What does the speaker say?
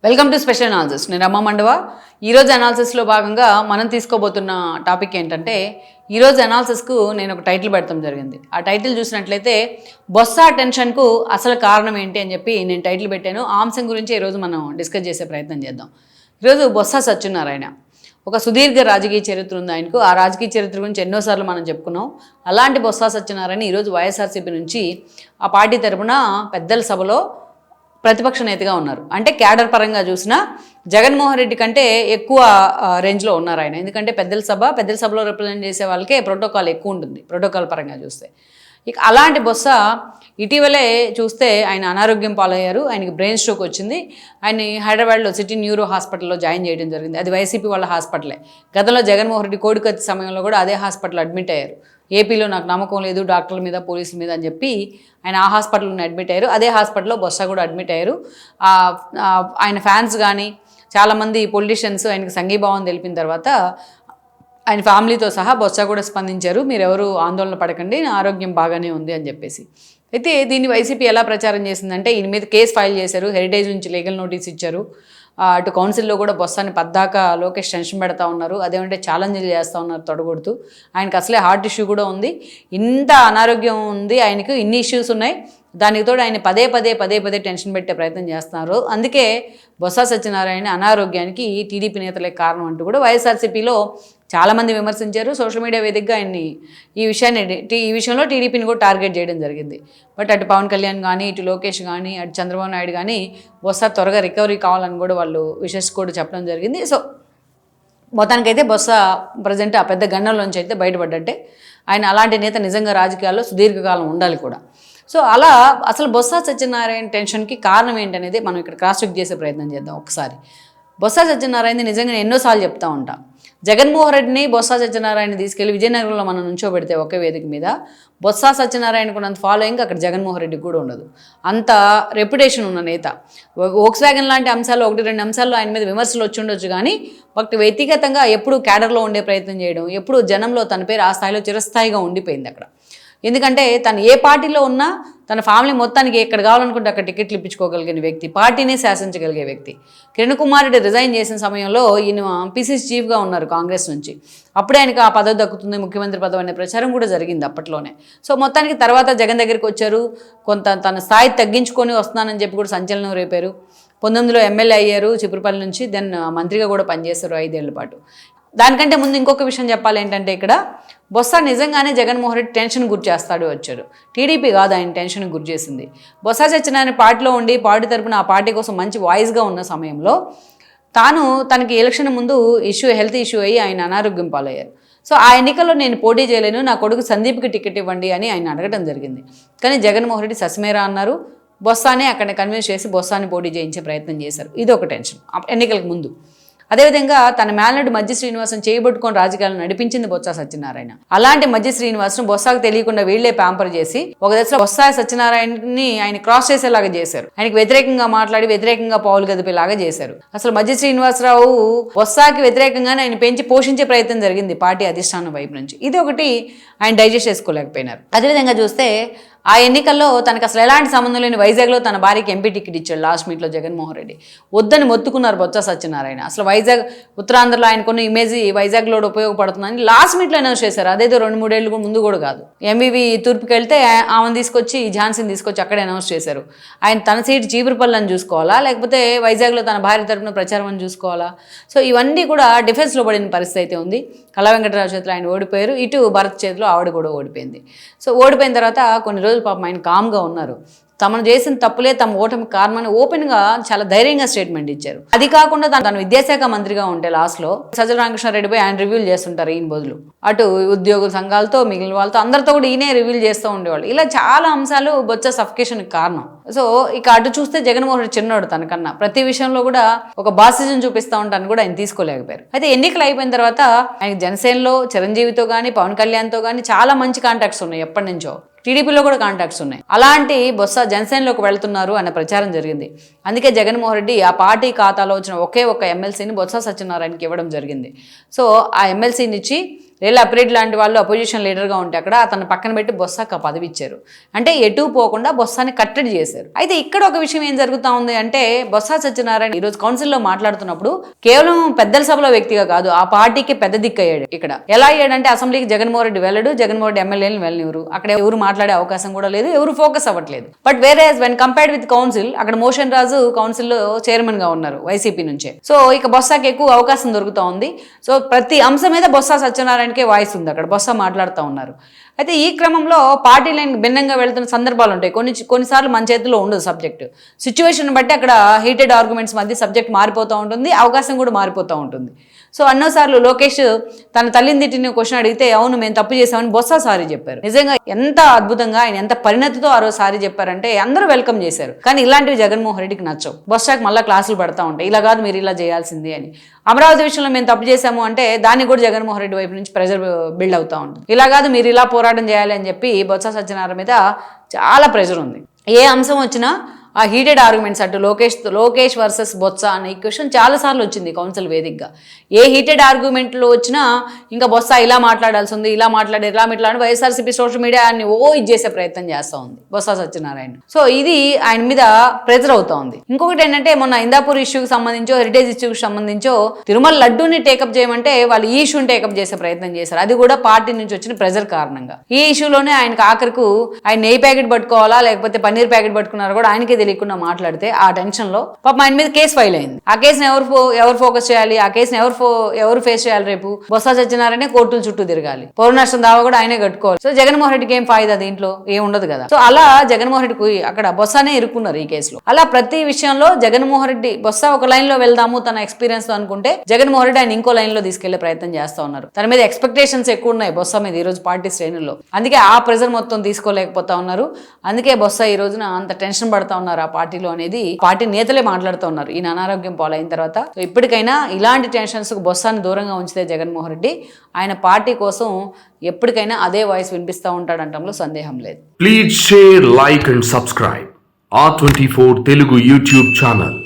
Welcome to special analysis. నేను రమ్మ మండవ. ఈరోజు అనాలిసిస్లో భాగంగా మనం తీసుకోబోతున్న టాపిక్ ఏంటంటే, ఈరోజు అనాలిసిస్కు నేను ఒక టైటిల్ పెడతాం జరిగింది. ఆ టైటిల్ చూసినట్లయితే బొత్స టెన్షన్కు అసలు కారణం ఏంటి అని చెప్పి నేను టైటిల్ పెట్టాను. ఆ అంశం గురించి ఈరోజు మనం డిస్కస్ చేసే ప్రయత్నం చేద్దాం. ఈరోజు బొత్స సత్యనారాయణ ఒక సుదీర్ఘ రాజకీయ చరిత్ర ఉంది ఆయనకు. ఆ రాజకీయ చరిత్ర గురించి ఎన్నోసార్లు మనం చెప్పుకున్నాం. అలాంటి బొత్స సత్యనారాయణ ఈరోజు వైఎస్ఆర్సీపీ నుంచి ఆ పార్టీ తరపున పెద్దల సభలో ప్రతిపక్ష నేతగా ఉన్నారు. అంటే క్యాడర్ పరంగా చూసినా జగన్మోహన్ రెడ్డి కంటే ఎక్కువ రేంజ్లో ఉన్నారు ఆయన. ఎందుకంటే పెద్దల సభలో రిప్రజెంట్ చేసే వాళ్ళకే ప్రోటోకాల్ ఎక్కువ ఉంటుంది, ప్రోటోకాల్ పరంగా చూస్తే. ఇక అలాంటి బొత్స ఇటీవలే చూస్తే ఆయన అనారోగ్యం పాలయ్యారు. ఆయనకి బ్రెయిన్ స్ట్రోక్ వచ్చింది. ఆయన్ని హైదరాబాద్లో సిటీ న్యూరో హాస్పిటల్లో జాయిన్ చేయడం జరిగింది. అది వైసీపీ వాళ్ళ హాస్పిటలే. గతంలో జగన్మోహన్ రెడ్డి కోడికత్తి సమయంలో కూడా అదే హాస్పిటల్ అడ్మిట్ అయ్యారు. ఏపీలో నాకు నమ్మకం లేదు డాక్టర్ల మీద పోలీసుల మీద అని చెప్పి ఆయన ఆ హాస్పిటల్ని అడ్మిట్ అయ్యారు. అదే హాస్పిటల్లో బొత్స కూడా అడ్మిట్ అయ్యారు. ఆయన ఫ్యాన్స్ కానీ చాలామంది పొలిటీషియన్స్ ఆయనకు సంఘీభావం తెలిపిన తర్వాత ఆయన ఫ్యామిలీతో సహా బొత్స కూడా స్పందించారు. మీరెవరు ఆందోళన పడకండి, నా ఆరోగ్యం బాగానే ఉంది అని చెప్పేసి. అయితే దీన్ని వైసీపీ ఎలా ప్రచారం చేసిందంటే, ఈయన మీద కేసు ఫైల్ చేశారు, హెరిటేజ్ నుంచి లీగల్ నోటీస్ ఇచ్చారు. అటు కౌన్సిల్లో కూడా బొత్సాన్ని పద్దాక లోకేష్ టెన్షన్ పెడతా ఉన్నారు. అదేమంటే ఛాలెంజ్లు చేస్తూ ఉన్నారు తొడగొడుతూ. ఆయనకు అసలే హార్ట్ ఇష్యూ కూడా ఉంది. ఇంత అనారోగ్యం ఉంది ఆయనకు, ఇన్ని ఇష్యూస్ ఉన్నాయి. దానికి తోడు ఆయన పదే పదే టెన్షన్ పెట్టే ప్రయత్నం చేస్తున్నారు. అందుకే బొత్స సత్యనారాయణ అనారోగ్యానికి టీడీపీ నేతలే కారణం అంటూ కూడా వైఎస్ఆర్సీపీలో చాలామంది విమర్శించారు. సోషల్ మీడియా వేదికగా ఆయన్ని ఈ విషయంలో టీడీపీని కూడా టార్గెట్ చేయడం జరిగింది. బట్ అటు పవన్ కళ్యాణ్ కానీ, ఇటు లోకేష్ కానీ, అటు చంద్రబాబు నాయుడు కానీ బొత్స త్వరగా రికవరీ కావాలని కూడా వాళ్ళు విషెస్ కూడా చెప్పడం జరిగింది. సో మొత్తానికైతే బొత్స ప్రజెంట్ ఆ పెద్ద గండంలోంచి అయితే బయటపడ్డట్టే. ఆయన అలాంటి నేత నిజంగా రాజకీయాల్లో సుదీర్ఘకాలం ఉండాలి కూడా. సో అలా అసలు బొత్స సత్యనారాయణ టెన్షన్కి కారణం ఏంటనేది మనం ఇక్కడ క్రాస్ చెక్ చేసే ప్రయత్నం చేద్దాం ఒకసారి. బొత్స సత్యనారాయణ నిజంగా నేను ఎన్నోసార్లు చెప్తా ఉంటా, జగన్మోహన్ రెడ్డిని బొత్స సత్యనారాయణ తీసుకెళ్లి విజయనగరంలో మనం నుంచోబెడితే ఒకే వేదిక మీద బొత్స సత్యనారాయణకు ఉన్నంత ఫాలోయింగ్ అక్కడ జగన్మోహన్ రెడ్డికి కూడా ఉండదు. అంత రెప్యుటేషన్ ఉన్న నేత. వోక్స్వ్యాగన్ లాంటి అంశాలు 1-2 అంశాల్లో ఆయన మీద విమర్శలు వచ్చి ఉండొచ్చు, కానీ బట్ వ్యక్తిగతంగా ఎప్పుడు క్యాడర్లో ఉండే ప్రయత్నం చేయడం, ఎప్పుడు జనంలో తన పేరు ఆ స్థాయిలో చిరస్థాయిగా ఉండిపోయింది అక్కడ. ఎందుకంటే తను ఏ పార్టీలో ఉన్నా తన ఫ్యామిలీ మొత్తానికి ఎక్కడ కావాలనుకుంటే అక్కడ టికెట్లు ఇప్పించుకోగలిగిన వ్యక్తి, పార్టీనే శాసించగలిగే వ్యక్తి. కిరణ్ కుమార్ రెడ్డి రిజైన్ చేసిన సమయంలో ఈయన పీసీసీ చీఫ్గా ఉన్నారు కాంగ్రెస్ నుంచి. అప్పుడే ఆయనకు ఆ పదవి దక్కుతుంది, ముఖ్యమంత్రి పదవి అనే ప్రచారం కూడా జరిగింది అప్పట్లోనే. సో మొత్తానికి తర్వాత జగన్ దగ్గరికి వచ్చారు, కొంత తన స్థాయి తగ్గించుకొని వస్తున్నానని చెప్పి కూడా సంచలనం రేపారు. 19లో ఎమ్మెల్యే అయ్యారు చిపురుపల్లి నుంచి, దెన్ మంత్రిగా కూడా పనిచేశారు 5 ఏళ్ల పాటు. దానికంటే ముందు ఇంకొక విషయం చెప్పాలి ఏంటంటే, ఇక్కడ బొత్స నిజంగానే జగన్మోహన్ రెడ్డి టెన్షన్ గురి చేస్తాడు వచ్చాడు. టీడీపీ కాదు ఆయన టెన్షన్ గురి చేసింది. బొత్స సత్యనారాయణ పార్టీలో ఉండి పార్టీ తరపున ఆ పార్టీ కోసం మంచి వాయిస్గా ఉన్న సమయంలో తనకి ఎలక్షన్ ముందు హెల్త్ ఇష్యూ అయ్యి ఆయన అనారోగ్యం పాలయ్యారు. సో ఆ ఎన్నికల్లో నేను పోటీ చేయలేను, నా కొడుకు సందీప్కి టికెట్ ఇవ్వండి అని ఆయన అడగడం జరిగింది. కానీ జగన్మోహన్ రెడ్డి సస్మేరా అన్నారు. బొత్సానే అక్కడ కన్విన్స్ చేసి బొత్సాని పోటీ చేయించే ప్రయత్నం చేశారు. ఇది ఒక టెన్షన్ ఎన్నికలకు ముందు. అదేవిధంగా తన మేనల్లుడు మధ్య శ్రీనివాసం చేయబట్టుకొని రాజకీయాలను నడిపించింది బొత్స సత్యనారాయణ. అలాంటి మధ్య శ్రీనివాసం బొత్సకు తెలియకుండా వీళ్లే ప్యాంపర్ చేసి ఒక దశలో బొత్స సత్యనారాయణని ఆయన క్రాస్ చేసేలాగా చేశారు. ఆయనకి వ్యతిరేకంగా మాట్లాడి వ్యతిరేకంగా పావులు గదిపేలాగా చేశారు. అసలు మధ్య శ్రీనివాసరావు బొత్సకి వ్యతిరేకంగానే ఆయన పెంచి పోషించే ప్రయత్నం జరిగింది పార్టీ అధిష్టానం వైపు నుంచి. ఇది ఒకటి ఆయన డైజెస్ట్ చేసుకోలేకపోయినారు. అదేవిధంగా చూస్తే ఆ ఎన్నికల్లో తనకు అసలు ఎలాంటి సంబంధం లేని వైజాగ్లో తన భార్యకి ఎంపీ టికెట్ ఇచ్చాడు లాస్ట్ మీట్లో జగన్మోహన్ రెడ్డి. వద్దని మొత్తుకున్నారు బొత్స సత్యనారాయణ. అసలు వైజాగ్ ఉత్తరాంధ్రలో ఆయనకున్న ఇమేజ్ వైజాగ్లో ఉపయోగపడుతుందని లాస్ట్ మీట్లో అనౌన్స్ చేశారు. అదేదో 2-3 ఏళ్ళు ముందు కూడా కాదు. ఎంవివి తూర్పుకి వెళ్తే ఆమెను తీసుకొచ్చి ఝాన్సీని తీసుకొచ్చి అక్కడే అనౌన్స్ చేశారు. ఆయన తన సీటు చీపురుపల్లని చూసుకోవాలా, లేకపోతే వైజాగ్లో తన భార్య తరపున ప్రచారం అని చూసుకోవాలా? సో ఇవన్నీ కూడా డిఫెన్స్లో పడిన పరిస్థితి అయితే ఉంది. కళా వెంకటరావు చేతిలో ఆయన ఓడిపోయారు, ఇటు భరత్ చేతిలో ఆవిడ కూడా ఓడిపోయింది. సో ఓడిపోయిన తర్వాత కొన్ని రోజులు పాపం ఆయన కామ్గా ఉన్నారు. తమను చేసిన తప్పులే తమ ఓటమి కారణమని ఓపెన్గా చాలా ధైర్యంగా స్టేట్మెంట్ ఇచ్చారు. అది కాకుండా తను విద్యాశాఖ మంత్రిగా ఉంటే లాస్ట్లో సజ్జల రామకృష్ణారెడ్డిపై ఆయన రివ్యూలు చేస్తుంటారు ఈయన బదులు. అటు ఉద్యోగుల సంఘాలతో మిగిలిన వాళ్ళతో అందరితో కూడా ఈయనే రివ్యూలు చేస్తూ ఉండేవాళ్ళు. ఇలా చాలా అంశాలు బొత్స సఫికేషన్కి కారణం. సో ఇక అటు చూస్తే జగన్మోహన్ రెడ్డి చిన్నోడు తనకన్నా, ప్రతి విషయంలో కూడా ఒక బాసిజం చూపిస్తూ ఉంటాను కూడా ఆయన తీసుకోలేకపోయారు. అయితే ఎన్నికలు అయిపోయిన తర్వాత ఆయన జనసేనలో చిరంజీవితో కానీ పవన్ కళ్యాణ్తో కానీ చాలా మంచి కాంటాక్ట్స్ ఉన్నాయి. ఎప్పటి నుంచో టీడీపీలో కూడా కాంటాక్ట్స్ ఉన్నాయి. అలాంటి బొత్స జనసేనలోకి వెళ్తున్నారు అనే ప్రచారం జరిగింది. అందుకే జగన్మోహన్ రెడ్డి ఆ పార్టీ ఖాతాలో వచ్చిన ఒకే ఒక్క ఎమ్మెల్సీని బొత్స సత్యనారాయణకి ఇవ్వడం జరిగింది. సో ఆ ఎమ్మెల్సీని ఇచ్చి లేదా అప్రెడ్ లాంటి వాళ్ళు అపోజిషన్ లీడర్గా ఉంటే అక్కడ అతను పక్కన పెట్టి బొత్సాకు పదవి ఇచ్చారు. అంటే ఎటు పోకుండా బొత్సాని కట్టడి చేశారు. అయితే ఇక్కడ ఒక విషయం ఏం జరుగుతా ఉంది అంటే బొత్స సత్యనారాయణ ఈరోజు కౌన్సిల్లో మాట్లాడుతున్నప్పుడు కేవలం పెద్దల సభలో వ్యక్తిగా కాదు, ఆ పార్టీకి పెద్ద దిక్కు అయ్యాడు. ఇక్కడ ఎలా అయ్యాడంటే అసెంబ్లీకి జగన్మోహన్ రెడ్డి వెళ్ళడు, జగన్మోహన్ రెడ్డి ఎమ్మెల్యేలు వెళ్ళనివ్వరు, అక్కడ ఎవరు మాట్లాడే అవకాశం కూడా లేదు, ఎవరు ఫోకస్ అవ్వట్లేదు. బట్ వేరే వెన్ కంపేర్డ్ విత్ కౌన్సిల్ అక్కడ మోషన్ రాజు కౌన్సిల్లో చైర్మన్ గా ఉన్నారు వైసీపీ నుంచే. సో ఇక బొత్సకి ఎక్కువ అవకాశం దొరుకుతా ఉంది. సో ప్రతి అంశం మీద బొత్స సత్యనారాయణకే వాయిస్ ఉంది, అక్కడ బొత్స మాట్లాడుతూ ఉన్నారు. అయితే ఈ క్రమంలో పార్టీ లైన్ భిన్నంగా వెళ్తున్న సందర్భాలు ఉంటాయి. కొన్నిసార్లు మన చేతిలో ఉండదు సబ్జెక్టు, సిచ్యువేషన్ బట్టి అక్కడ హీటెడ్ ఆర్గ్యుమెంట్స్ మధ్య సబ్జెక్ట్ మారిపోతూ ఉంటుంది, అవకాశం కూడా మారిపోతూ ఉంటుంది. సో అన్నోసార్లు లోకేష్ తన తల్లిని తిట్టిన క్వశ్చన్ అడిగితే అవును మేము తప్పు చేసామని బొత్స సారీ చెప్పారు. నిజంగా ఎంత అద్భుతంగా ఆయన ఎంత పరిణతితో ఆ రోజు సారీ చెప్పారంటే అందరూ వెల్కమ్ చేశారు. కానీ ఇలాంటివి జగన్మోహన్ రెడ్డికి నచ్చవు. బొత్సకి మళ్ళీ క్లాసులు పడతా ఉంటాయి, ఇలా కాదు మీరు ఇలా చేయాల్సింది అని. అమరావతి విషయంలో మేము తప్పు చేశాము అంటే దానికి కూడా జగన్మోహన్ రెడ్డి వైపు నుంచి ప్రెజర్ బిల్డ్ అవుతూ ఉంటుంది. ఇలా కాదు మీరు ఇలా పోరాటం చేయాలి అని చెప్పి బొత్స సత్యనారాయణ మీద చాలా ప్రెజర్ ఉంది. ఏ అంశం వచ్చినా ఆ హీటెడ్ ఆర్గ్యుమెంట్స్ అటు లోకేష్ వర్సెస్ బొత్స అనే క్వశ్చన్ చాలాసార్లు వచ్చింది కౌన్సిల్ వేదికగా. ఏ హీటెడ్ ఆర్గ్యుమెంట్లో వచ్చినా ఇంకా బొత్స ఇలా మాట్లాడాల్సి ఉంది, ఇలా మాట్లాడి వైఎస్ఆర్సీపీ సోషల్ మీడియా అన్ని ఇది చేసే ప్రయత్నం చేస్తూ ఉంది బొత్స సత్యనారాయణ. సో ఇది ఆయన మీద ప్రెజర్ అవుతా ఉంది. ఇంకొకటి ఏంటంటే మొన్న ఇందాపూర్ ఇష్యూకి సంబంధించో హెరిటేజ్ ఇష్యూకి సంబంధించో తిరుమల లడ్డూని టేకప్ చేయమంటే వాళ్ళు ఈ ఇష్యూని టేకప్ చేసే ప్రయత్నం చేశారు. అది కూడా పార్టీ నుంచి వచ్చిన ప్రెజర్ కారణంగా. ఈ ఇష్యూలోనే ఆయనకు ఆఖరికి ఆయన నెయ్యి ప్యాకెట్ పట్టుకోవాలా లేకపోతే పన్నీర్ ప్యాకెట్ పట్టుకున్నారో కూడా ఆయనకే తెలియకుండా మాట్లాడితే ఆ టెన్షన్ లో పాపం ఆయన మీద కేసు ఫైల్ అయింది. ఆ కేసుని ఎవరు ఫోకస్ చేయాలి, ఆ కేసుని ఎవరు ఫేస్ చేయాలి? రేపు బొత్స సత్యనారాయణ కోర్టుల చుట్టూ తిరగాలి, పౌర నష్టం దావా కూడా ఆయనే కట్టుకోవాలి. సో జగన్మోహన్ రెడ్డికి ఏం ఫాయిదా దీంట్లో? ఏం ఉండదు కదా. సో అలా జగన్మోహన్ రెడ్డికి అక్కడ బొత్సనే ఇరుక్కున్నారు ఈ కేసులో. అలా ప్రతి విషయంలో జగన్మోహన్ రెడ్డి బొత్స ఒక లైన్ లో వెళ్దాము తన ఎక్స్పీరియన్స్ తో అనుకుంటే జగన్మోహన్ రెడ్డి ఆయన ఇంకో లైన్ లో తీసుకెళ్లే ప్రయత్నం చేస్తా ఉన్నారు. తన మీద ఎక్స్పెక్టేషన్స్ ఎక్కువ ఉన్నాయి బొత్స మీద ఈ రోజు పార్టీ శ్రేణుల్లో. అందుకే ఆ ప్రెజర్ మొత్తం తీసుకోలేకపోతా ఉన్నారు. అందుకే బొత్స ఈ రోజున అంత టెన్షన్ పడతా ఉన్నారు ఆ పార్టీలో అనేది పార్టీ నేతలే మాట్లాడుతూ ఉన్నారు ఈయన అనారోగ్యం పాలైన తర్వాత. ఇప్పటికైనా ఇలాంటి టెన్షన్స్ కు బొత్సాన్ని దూరంగా ఉంచితే జగన్మోహన్ రెడ్డి ఆయన పార్టీ కోసం ఎప్పటికైనా అదే వాయిస్ వినిపిస్తూ ఉంటాడంటంలో సందేహం లేదు. Please share, like and subscribe R24 Telugu YouTube channel.